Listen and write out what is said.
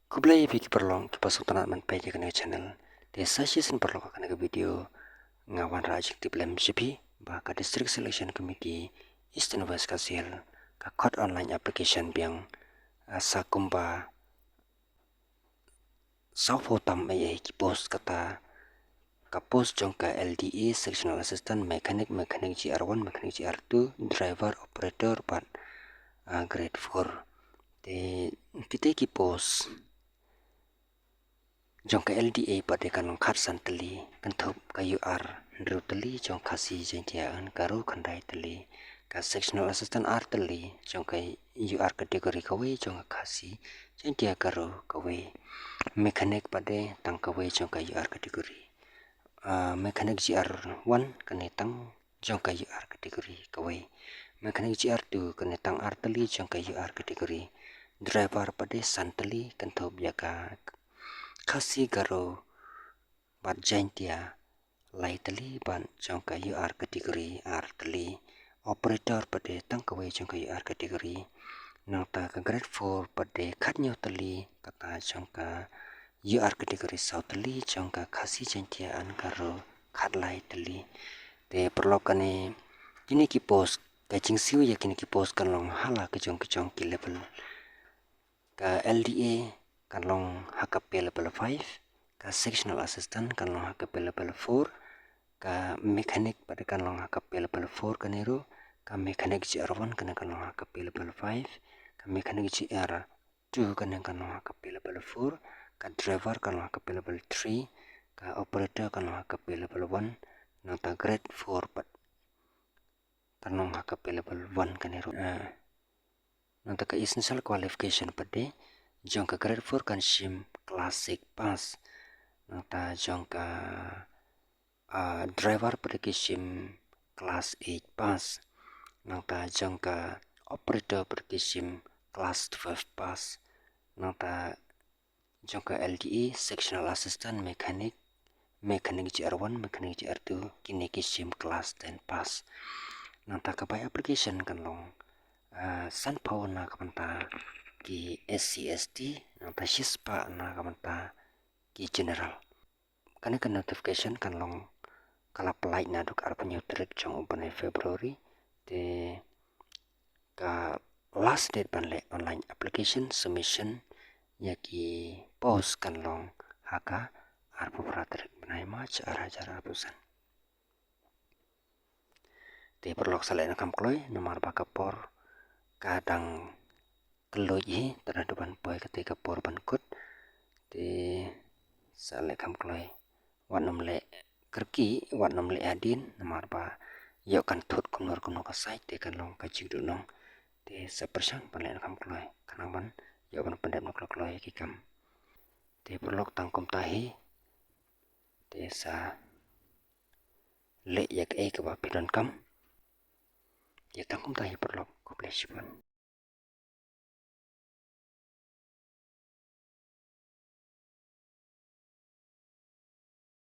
Kublai piki perlong kipasok tanat man pai kena channel. Dia season perlong kena ke video ngawan rajik di blem sipi bah ka district selection committee Eastern West Kasil ka code online application biang sakumba saufotam ay ki post kata ka post jong ka LDA sectional assistant mechanic GR1 mechanic GR2 driver operator but grade 4 de kita ki post jong ka LDA pada kanong kharsan tali kanthop ka UR ndru tali jong khasi jentia an karu khandai tali ka sectional assistant R tali jong ka UR category kawe jong khasi jentia karu kawe mechanic pada tang kawe jong ka UR category mechanic GR1 kane tang jong ka UR category kawe mechanic GR2 kane tang R tali jong ka UR category driver pada santali kanthop yaka khasi garo bat jaintia lai tali ban jong ka UR category R tali operator pada tang kawe jong ka UR category nang ta ka grade 4 pada khatnyo tali kata jong ka UR category sau tali jong ka khasi jaintia an garo khatlai tali te perlokane kini ki post ka jingsiu ya kini ki post kan long hala ke jong ki level ka LDA kan long HKP level 5 ka sectional assistant kan long HKP level 4 ka mechanic pada kan long HKP level 4 kanero ka mechanic GR1 kan long HKP level 5 ka mechanic GR2 kan long HKP level 4 ka driver kan long HKP level 3 ka operator kan long HKP level 1 nata grade 4 kan long HKP level 1 kanero nata ka essential qualification pada jong ka grade 4 kan sim classic pass nata jong ka driver pada sim class 8 pass nata jong ka operator pada sim class 12 pass nata jong ka LDA sectional assistant mechanic GR1 mechanic GR2 kini sim class 10 pass nata ka by application kan long san power na kapanta ki SCST nata shispa na kapanta ki general kana kan notification kan long kala apply na duk arpanyo trip jong open February de ka last date banle online application submission yaki post kan long haka arpo prater banai March ara pusan te perlok sale na kam kloi nomor bakapor kadang keloi terhadapan boy ketika por bankut te sale kam kloi wan nomle kerki wan nomle adin nomor ba yo kan thut kumnor ka site te kan long ka jigdu nong te sapersang panle kam kloi kanang ban yo ban pandem nok kloi ki kam te perlok tangkom tahi te sa le yak e ka ba pidon kam ya tangkom tahi perlok ko blesipan